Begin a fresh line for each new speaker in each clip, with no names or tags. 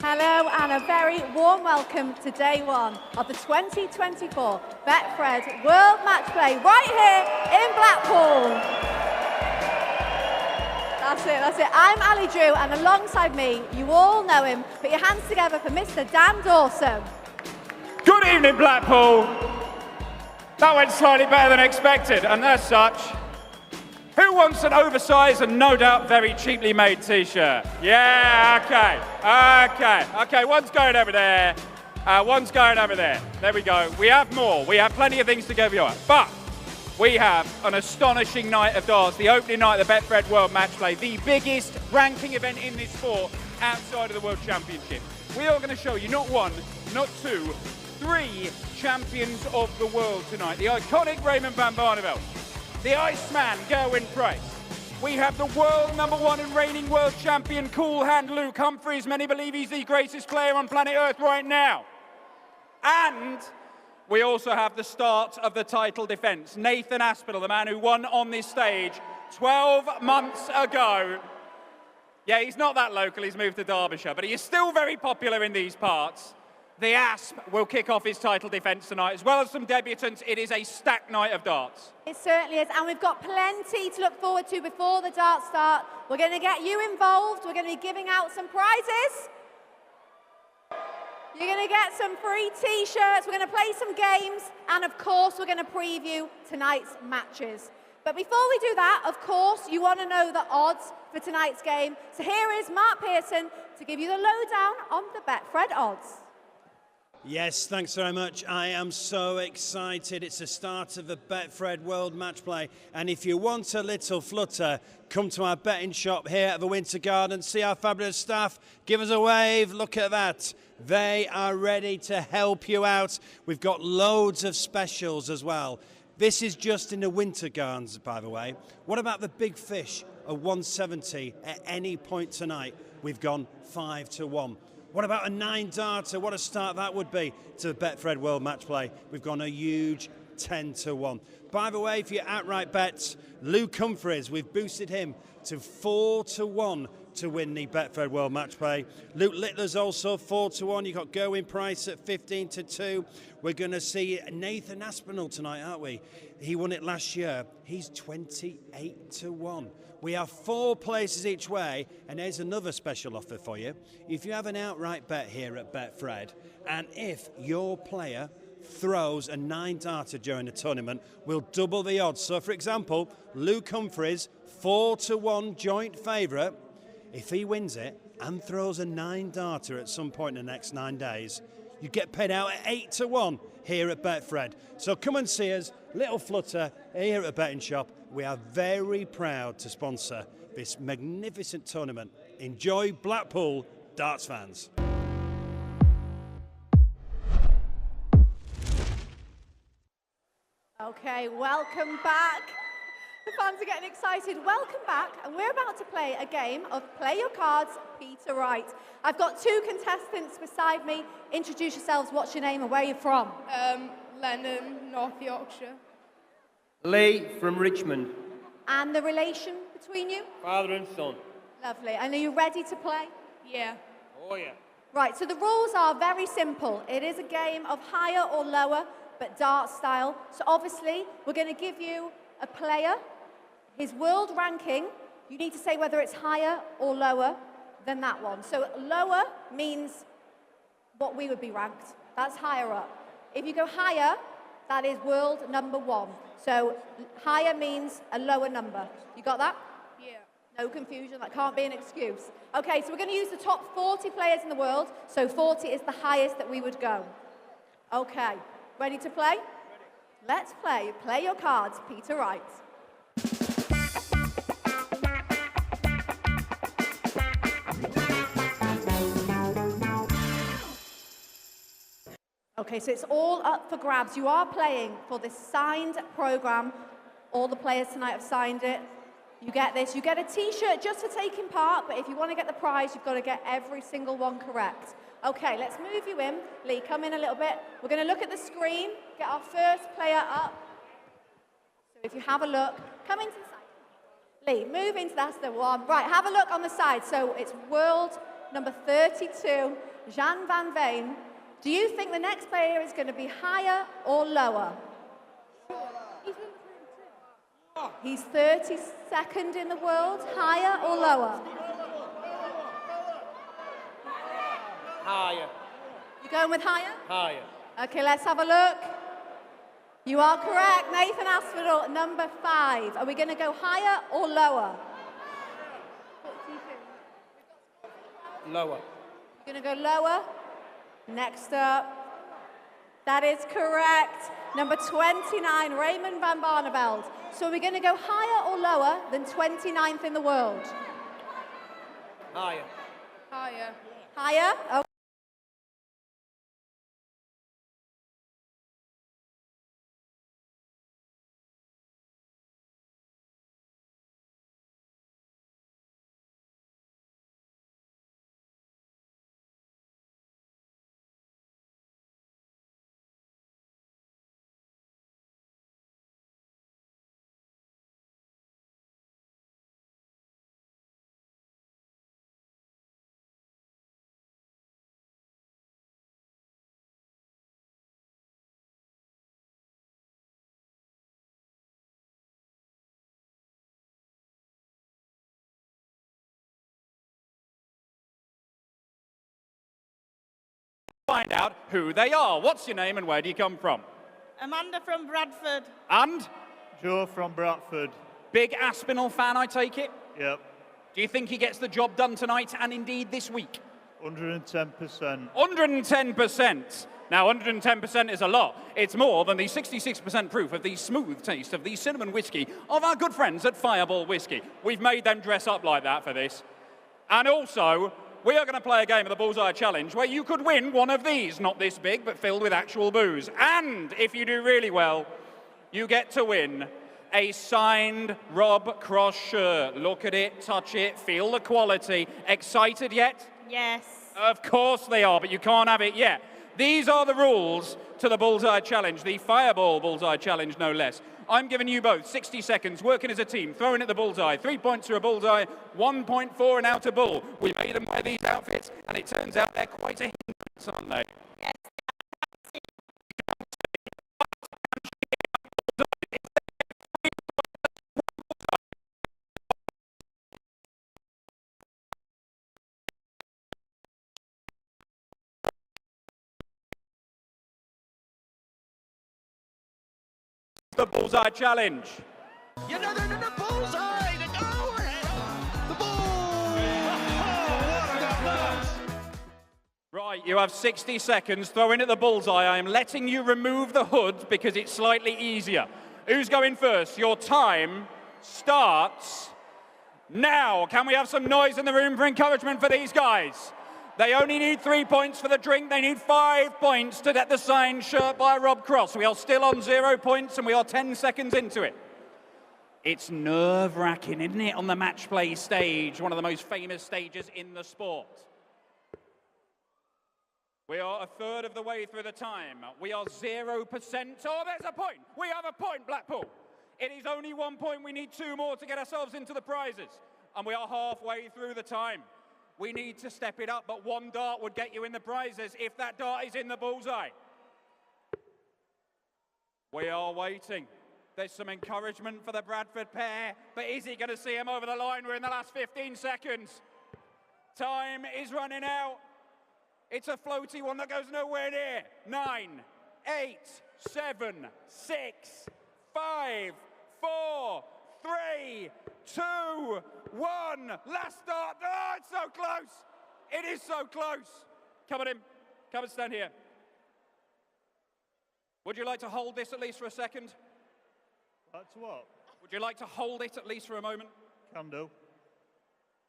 Hello and a very warm welcome to day one of the 2024 Betfred World Matchplay right here in Blackpool. That's it. I'm Ali Drew and alongside me, you all know him, put your hands together for Mr. Dan Dawson.
Good evening, Blackpool. That went slightly better than expected, and as such, who wants an oversized and no doubt very cheaply made t-shirt? Yeah, okay, one's going over there, one's going over there. There we go. We have more. We have plenty of things to give you out, but we have an astonishing night of darts, the opening night of the Betfred World Matchplay, the biggest ranking event in this sport outside of the World Championship. We are going to show you not one, not two, three champions of the world tonight. The iconic Raymond van Barneveld, the Iceman, Gerwyn Price. We have the world #1 and reigning world champion, cool hand Luke Humphries. Many believe he's the greatest player on planet Earth right now. And we also have the start of the title defense. Nathan Aspinall, the man who won on this stage 12 months ago. Yeah, he's not that local, he's moved to Derbyshire, but he is still very popular in these parts. The Asp will kick off his title defence tonight, as well as some debutants. It is a stacked night of darts.
It certainly is, and we've got plenty to look forward to before the darts start. We're going to get you involved. We're going to be giving out some prizes. You're going to get some free t-shirts. We're going to play some games, and of course, we're going to preview tonight's matches. But before we do that, of course, you want to know the odds for tonight's game. So here is Mark Pearson to give you the lowdown on the Betfred odds.
Yes, thanks very much. I am so excited. It's the start of the Betfred World Matchplay. And if you want a little flutter, come to our betting shop here at the Winter Garden. See our fabulous staff. Give us a wave. Look at that. They are ready to help you out. We've got loads of specials as well. This is just in the Winter Gardens, by the way. What about the big fish of 170 at any point tonight? We've gone 5 to 1. What about a 9-darter? What a start that would be to the Betfred World Matchplay. We've gone a huge 10 to 1. By the way, for your outright bets, Luke Humphries, we've boosted him to 4 to 1 to win the Betfred World Matchplay. Luke Littler's also 4 to 1. You've got Gerwyn Price at 15 to 2. We're going to see Nathan Aspinall tonight, aren't we? He won it last year. He's 28 to 1. We have 4 places each way, and there's another special offer for you. If you have an outright bet here at Betfred, and if your player throws a 9-darter during the tournament, we'll double the odds. So, for example, Luke Humphries, 4 to 1 joint favourite. If he wins it and throws a 9-darter at some point in the next 9 days, you get paid out at 8 to 1 here at Betfred. So come and see us, little flutter here at the betting shop. We are very proud to sponsor this magnificent tournament. Enjoy, Blackpool darts fans.
Okay, welcome back. The fans are getting excited. Welcome back, and we're about to play a game of Play Your Cards, Peter Wright. I've got 2 contestants beside me. Introduce yourselves, what's your name and where are you from?
Lennon, North Yorkshire.
Lee from Richmond.
And the relation between you?
Father and son.
Lovely. And are you ready to play?
Yeah.
Oh yeah.
Right, so the rules are very simple. It is a game of higher or lower, but dart style. So obviously, we're going to give you a player, his world ranking. You need to say whether it's higher or lower than that one. So lower means what we would be ranked. That's higher up. If you go higher, that is world #1. So higher means a lower number. You got that?
Yeah.
No confusion, that can't be an excuse. Okay, so we're going to use the top 40 players in the world. So 40 is the highest that we would go. Okay, ready to play? Ready. Let's play. Play your cards, Peter Wright. Okay, so it's all up for grabs. You are playing for this signed program. All the players tonight have signed it. You get this. You get a t-shirt just for taking part, but if you want to get the prize, you've got to get every single one correct. Okay, let's move you in. Lee, come in a little bit. We're going to look at the screen, get our first player up. So if you have a look, come into the side. Lee, move into, that's the one. Right, have a look on the side. So it's world number 32, Jan van Veen. Do you think the next player is going to be higher or lower? He's 32nd in the world. Higher or lower?
Higher.
You going with higher?
Higher.
Okay, let's have a look. You are correct. Nathan Aspinall, number 5. Are we going to go higher or lower?
Lower.
You're going to go lower. Next up. That is correct. Number 29, Raymond van Barneveld. So are we going to go higher or lower than 29th in the world?
Higher.
Higher.
Higher? Okay.
Find out who they are. What's your name and where do you come from?
Amanda from Bradford.
And?
Joe from Bradford.
Big Aspinall fan, I take it?
Yep.
Do you think he gets the job done tonight and indeed this week?
110%.
110%. Now, 110% is a lot. It's more than the 66% proof of the smooth taste of the cinnamon whiskey of our good friends at Fireball Whiskey. We've made them dress up like that for this. And also, we are going to play a game of the Bullseye Challenge where you could win one of these, not this big, but filled with actual booze. And if you do really well, you get to win a signed Rob Cross shirt. Look at it, touch it, feel the quality. Excited yet?
Yes.
Of course they are, but you can't have it yet. These are the rules to the Bullseye Challenge, the Fireball Bullseye Challenge, no less. I'm giving you both 60 seconds, working as a team, throwing at the bullseye. 3 points for a bullseye, 1 point for an outer bull. We made them wear these outfits, and it turns out they're quite a hindrance, aren't they?
Yes.
The Bullseye Challenge.
You know, the bullseye, the go ahead, the bull.
Right, you have 60 seconds. Throw in at the bullseye. I am letting you remove the hood because it's slightly easier. Who's going first? Your time starts now. Can we have some noise in the room for encouragement for these guys? They only need 3 points for the drink. They need 5 points to get the signed shirt by Rob Cross. We are still on 0 points and we are 10 seconds into it. It's nerve-wracking, isn't it, on the match play stage, one of the most famous stages in the sport. We are a third of the way through the time. We are 0%. Oh, there's a point. We have a point, Blackpool. It is only 1 point. We need 2 more to get ourselves into the prizes. And we are halfway through the time. We need to step it up, but 1 dart would get you in the prizes if that dart is in the bullseye. We are waiting. There's some encouragement for the Bradford pair, but is he going to see him over the line? We're in the last 15 seconds. Time is running out. It's a floaty one that goes nowhere near. 9, 8, 7, 6, 5, 4, 3, 2, 1. Last start. Oh, it's so close. It is so close. Come on in. Come and stand here. Would you like to hold this at least for a second?
That's what?
Would you like to hold it at least for a moment?
Can do.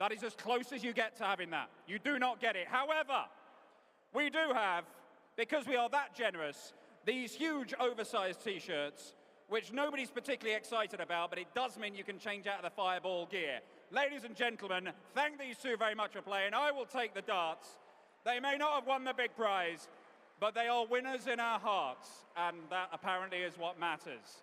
That is as close as you get to having that. You do not get it. However, we do have, because we are that generous, these huge oversized T-shirts, which nobody's particularly excited about, but it does mean you can change out of the Fireball gear. Ladies and gentlemen, thank these two very much for playing. I will take the darts. They may not have won the big prize, but they are winners in our hearts, and that apparently is what matters.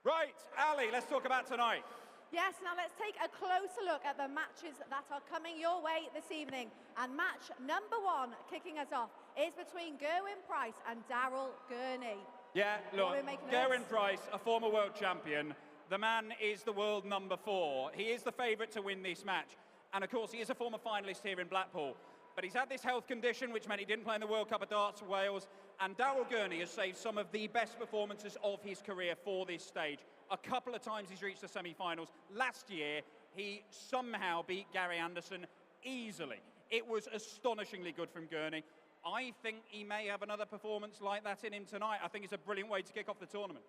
Right, Ali, let's talk about tonight.
Yes, now let's take a closer look at the matches that are coming your way this evening. And match number 1, kicking us off, is between Gerwyn Price and Daryl Gurney.
Yeah, look, Gerwyn Price, a former world champion. The man is the world number 4. He is the favourite to win this match. And of course, he is a former finalist here in Blackpool. But he's had this health condition, which meant he didn't play in the World Cup of Darts for Wales. And Daryl Gurney has saved some of the best performances of his career for this stage. A couple of times he's reached the semi-finals. Last year, he somehow beat Gary Anderson easily. It was astonishingly good from Gurney. I think he may have another performance like that in him tonight. I think it's a brilliant way to kick off the tournament.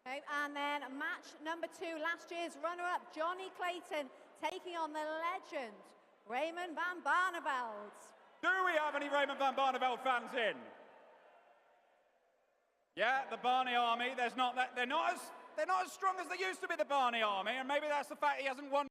Okay, and then match number 2, last year's runner-up, Johnny Clayton, taking on the legend, Raymond van Barneveld.
Do we have any Raymond van Barneveld fans in? Yeah, the Barney Army. They're not as strong as they used to be, the Barney Army, and maybe that's the fact he hasn't won.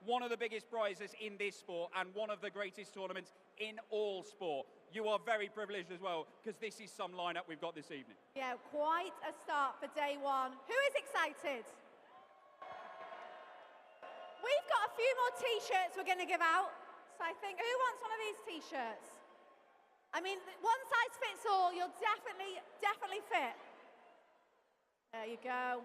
One of the biggest prizes in this sport and one of the greatest tournaments in all sport. You are very privileged as well, because this is some lineup we've got this evening.
Yeah, quite a start for day 1. Who is excited? We've got a few more T-shirts we're going to give out. So I think, who wants one of these T-shirts? I mean, one size fits all. You'll definitely fit. There you go.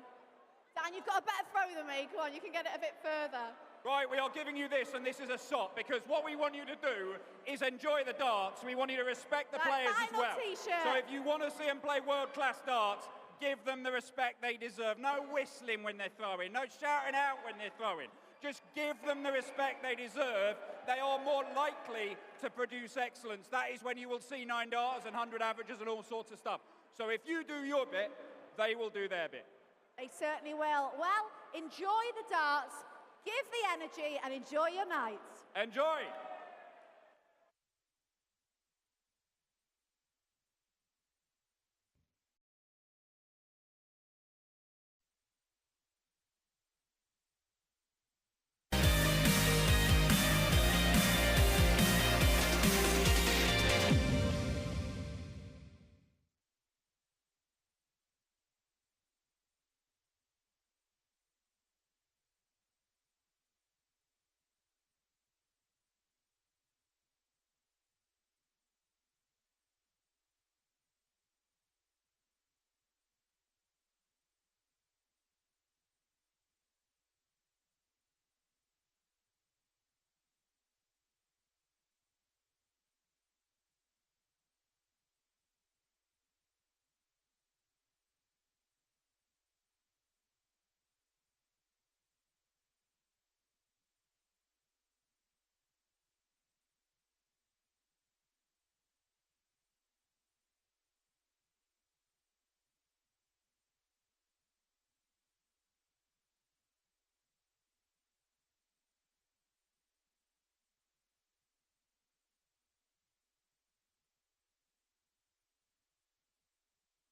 Dan, you've got a better throw than me. Come on, you can get it a bit further.
Right, we are giving you this, and this is a sop, because what we want you to do is enjoy the darts. We want you to respect the players as well. So if you want to see them play world-class darts, give them the respect they deserve. No whistling when they're throwing, no shouting out when they're throwing. Just give them the respect they deserve. They are more likely to produce excellence. That is when you will see 9 darters and 100 averages and all sorts of stuff. So if you do your bit, they will do their bit.
They certainly will. Well, enjoy the darts. Give the energy and enjoy your night.
Enjoy.